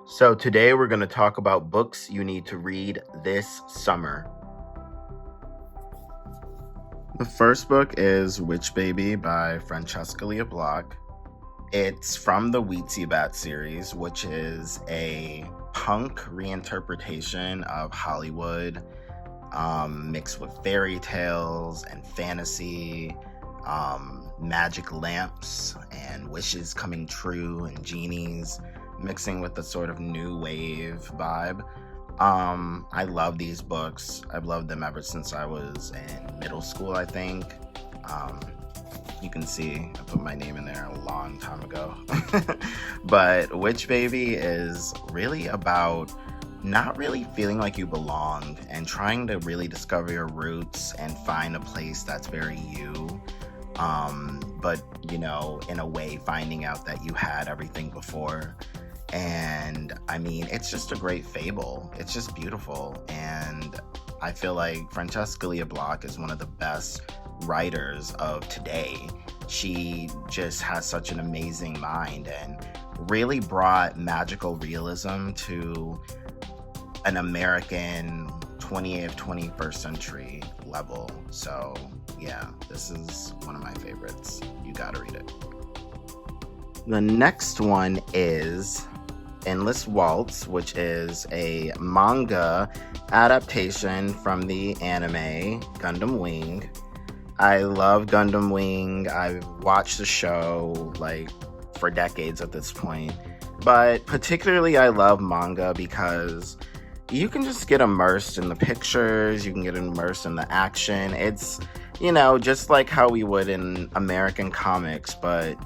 So today we're going to talk about books you need to read this summer. The first book is Witch Baby by Francesca Lia Block. It's from the Weetsy Bat series, which is a punk reinterpretation of Hollywood, mixed with fairy tales and fantasy, magic lamps and wishes coming true and genies, mixing with the sort of new wave vibe. I love these books. I've loved them ever since I was in middle school, I think. You can see I put my name in there a long time ago. But Witch Baby is really about not really feeling like you belong and trying to really discover your roots and find a place that's very you. But, in a way, finding out that you had everything before. And I mean, it's just a great fable. It's just beautiful. And I feel like Francesca Lia Block is one of the best writers of today. She just has such an amazing mind and really brought magical realism to an American 20th, 21st century level. So yeah, this is one of my favorites. You gotta read it. The next one is Endless Waltz, which is a manga adaptation from the anime Gundam Wing. I love Gundam Wing. I've watched the show for decades at this point. But particularly I love manga because you can just get immersed in the pictures, you can get immersed in the action. It's, just like how we would in American comics, but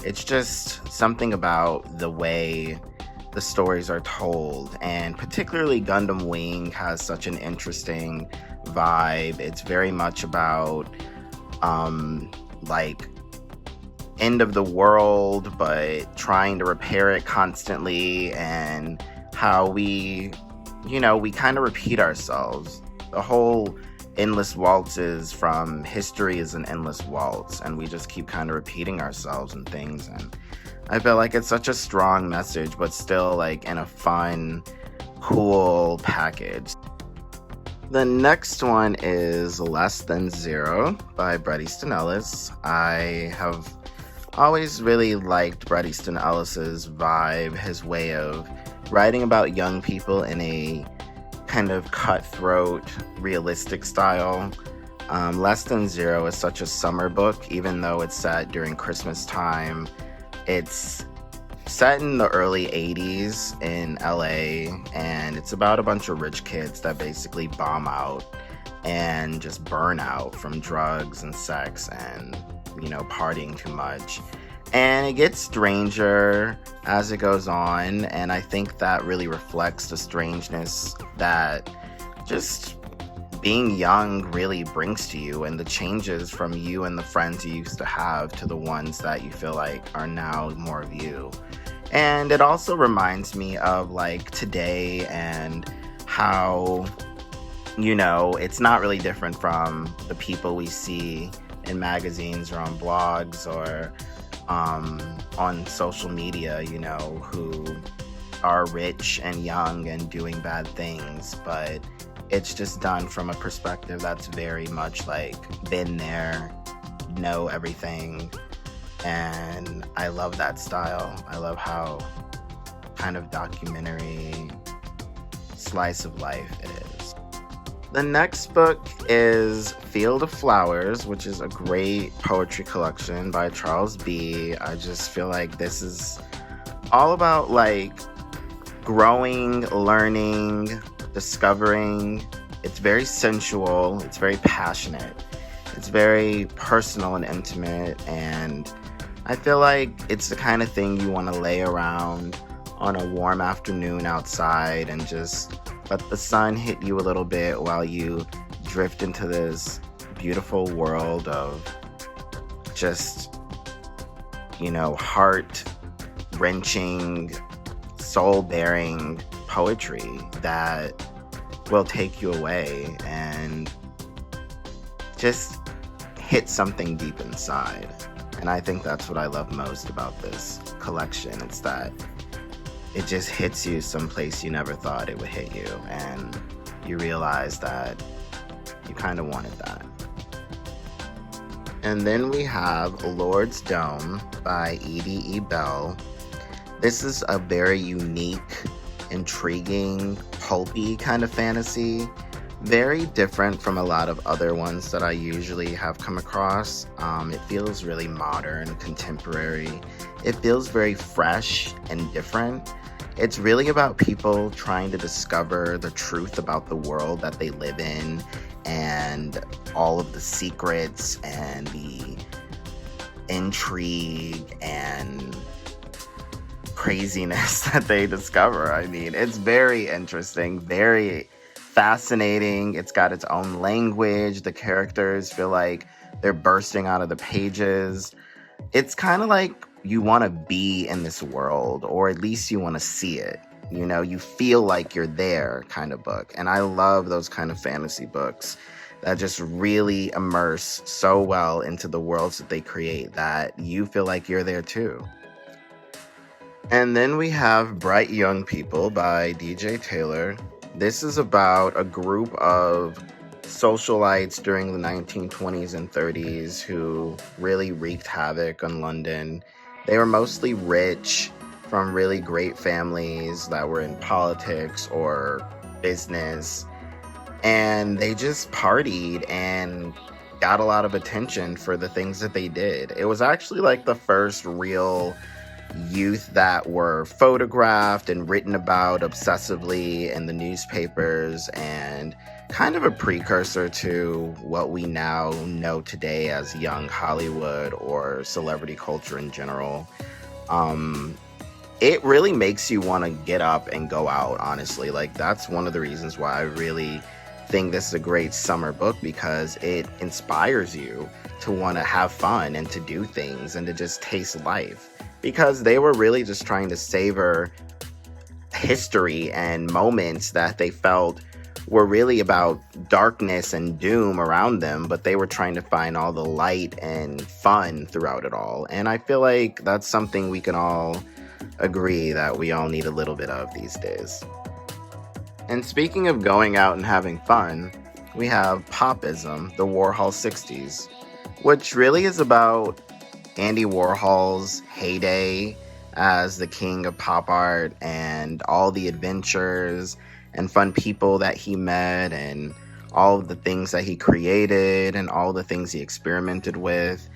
it's just something about the way the stories are told. And particularly Gundam Wing has such an interesting vibe. It's very much about end of the world, but trying to repair it constantly, and how we kind of repeat ourselves. The whole Endless Waltz is from history is an endless waltz, and we just keep kind of repeating ourselves and things. And I feel like it's such a strong message, but still in a fun, cool package. The next one is Less Than Zero by Bret Easton Ellis. I have always really liked Bret Easton Ellis's vibe, his way of writing about young people in a kind of cutthroat, realistic style. Less Than Zero is such a summer book, even though it's set during Christmas time. It's set in the early 80s in LA, and it's about a bunch of rich kids that basically bomb out and just burn out from drugs and sex and, partying too much. And it gets stranger as it goes on, and I think that really reflects the strangeness that just being young really brings to you, and the changes from you and the friends you used to have to the ones that you feel like are now more of you. And it also reminds me of today, and how, it's not really different from the people we see in magazines or on blogs or on social media, who are rich and young and doing bad things, but it's just done from a perspective that's very much been there, know everything. And I love that style. I love how kind of documentary slice of life it is. The next book is Field of Flowers, which is a great poetry collection by Charles B. I just feel like this is all about growing, learning, discovering. It's very sensual, it's very passionate, it's very personal and intimate, and I feel like it's the kind of thing you want to lay around on a warm afternoon outside and just let the sun hit you a little bit while you drift into this beautiful world of just, heart-wrenching, soul-bearing poetry that will take you away and just hit something deep inside. And I think that's what I love most about this collection. It's that it just hits you someplace you never thought it would hit you, and you realize that you kind of wanted that. And then we have Lord's Dome by Edie E. Bell. This is a very unique, intriguing, pulpy kind of fantasy. Very different from a lot of other ones that I usually have come across. It feels really modern, contemporary. It feels very fresh and different. It's really about people trying to discover the truth about the world that they live in, and all of the secrets and the intrigue and craziness that they discover. I mean, it's very interesting, very fascinating. It's got its own language. The characters feel like they're bursting out of the pages. It's kind of like you want to be in this world, or at least you want to see it. You know, you feel like you're there kind of book. And I love those kind of fantasy books that just really immerse so well into the worlds that they create that you feel like you're there too. And then we have Bright Young People by DJ Taylor. This is about a group of socialites during the 1920s and 30s who really wreaked havoc on London. They were mostly rich, from really great families that were in politics or business, and they just partied and got a lot of attention for the things that they did. It was actually like the first real youth that were photographed and written about obsessively in the newspapers, and kind of a precursor to what we now know today as young Hollywood or celebrity culture in general. It really makes you want to get up and go out, honestly. Like, that's one of the reasons why I really think this is a great summer book, because it inspires you to want to have fun and to do things and to just taste life. Because they were really just trying to savor history and moments that they felt were really about darkness and doom around them, but they were trying to find all the light and fun throughout it all. And I feel like that's something we can all agree that we all need a little bit of these days. And speaking of going out and having fun, we have Popism, the Warhol 60s, which really is about Andy Warhol's heyday as the king of pop art and all the adventures and fun people that he met and all of the things that he created and all the things he experimented with.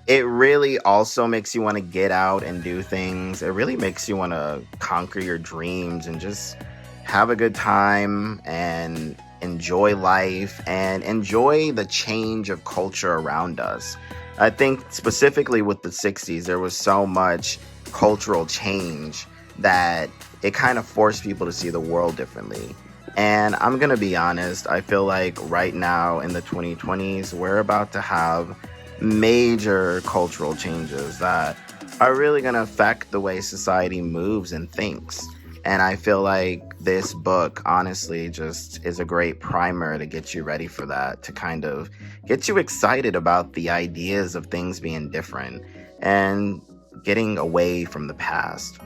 It really also makes you want to get out and do things. It really makes you want to conquer your dreams and just have a good time and enjoy life and enjoy the change of culture around us. I think specifically with the 60s, there was so much cultural change that it kind of forced people to see the world differently. And I'm going to be honest, I feel like right now in the 2020s, we're about to have major cultural changes that are really going to affect the way society moves and thinks. And I feel like this book, honestly, just is a great primer to get you ready for that, to kind of get you excited about the ideas of things being different and getting away from the past.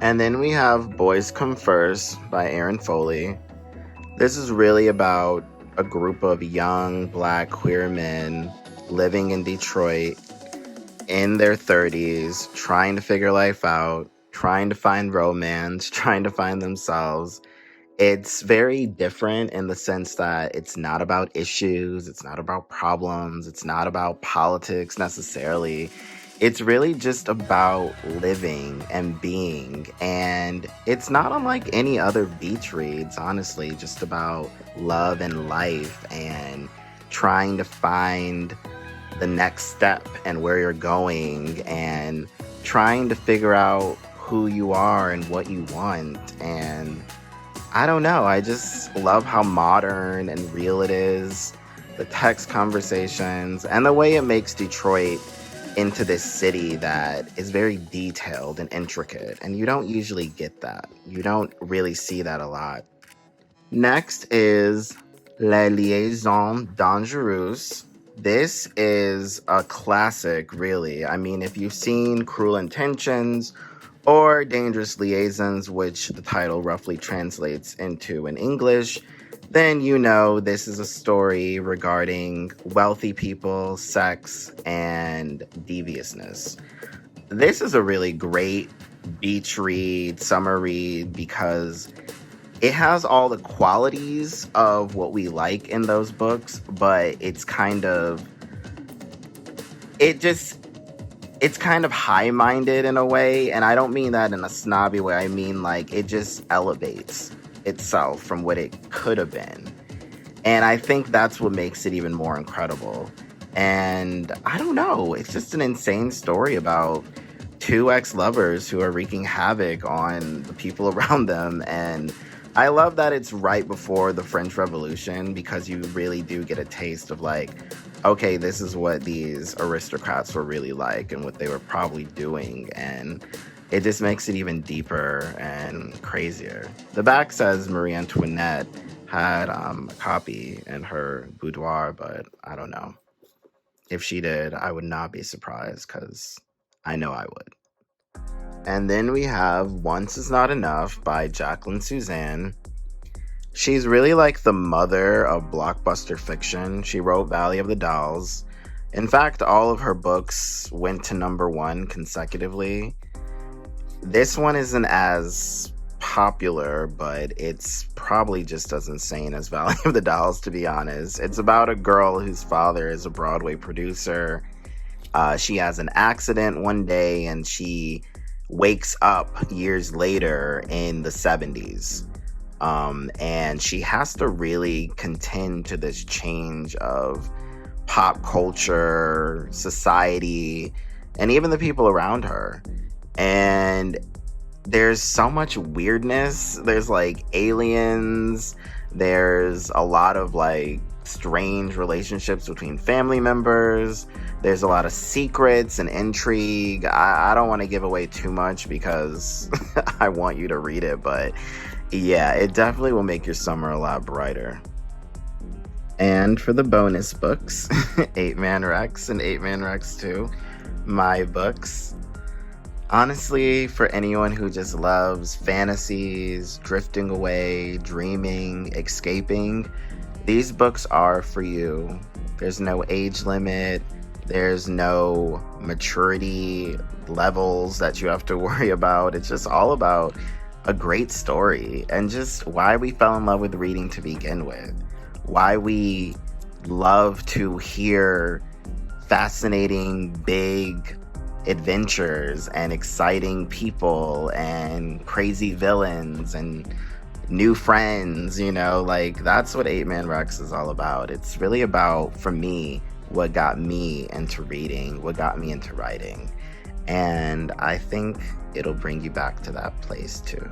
And then we have Boys Come First by Aaron Foley. This is really about a group of young Black queer men living in Detroit in their 30s, trying to figure life out, trying to find romance, trying to find themselves. It's very different in the sense that it's not about issues, it's not about problems, it's not about politics necessarily. It's really just about living and being, and it's not unlike any other beach reads, honestly, just about love and life and trying to find the next step and where you're going and trying to figure out who you are and what you want. And I don't know, I just love how modern and real it is, the text conversations, and the way it makes Detroit into this city that is very detailed and intricate. And you don't usually get that. You don't really see that a lot. Next is La Liaison Dangereuse. This is a classic, really. I mean, if you've seen Cruel Intentions or Dangerous Liaisons, which the title roughly translates into in English, then you know this is a story regarding wealthy people, sex, and deviousness. This is a really great beach read, summer read, because it has all the qualities of what we like in those books, but it's kind of high-minded in a way, and I don't mean that in a snobby way. I mean, like, it just elevates itself from what it could have been. And I think that's what makes it even more incredible. And I don't know, it's just an insane story about two ex-lovers who are wreaking havoc on the people around them. And I love that it's right before the French Revolution, because you really do get a taste of, like, okay, this is what these aristocrats were really like and what they were probably doing. And it just makes it even deeper and crazier. The back says Marie Antoinette had a copy in her boudoir, but I don't know. If she did, I would not be surprised, because I know I would. And then we have Once Is Not Enough by Jacqueline Suzanne. She's really like the mother of blockbuster fiction. She wrote Valley of the Dolls. In fact, all of her books went to #1 consecutively. This one isn't as popular, but it's probably just as insane as Valley of the Dolls, to be honest. It's about a girl whose father is a Broadway producer. She has an accident one day, and she wakes up years later in the 70s. And she has to really contend to this change of pop culture, society, and even the people around her. And there's so much weirdness. There's like aliens. There's a lot of like strange relationships between family members. There's a lot of secrets and intrigue. I don't want to give away too much because I want you to read it, but yeah, it definitely will make your summer a lot brighter. And for the bonus books, 8-Man Rex and 8-Man Rex 2, my books. Honestly, for anyone who just loves fantasies, drifting away, dreaming, escaping, these books are for you. There's no age limit. There's no maturity levels that you have to worry about. It's just all about a great story and just why we fell in love with reading to begin with. Why we love to hear fascinating, big adventures and exciting people and crazy villains and new friends, you know, like that's what 8-Man Rex is all about. It's really about, for me, what got me into reading, what got me into writing. And I think it'll bring you back to that place too.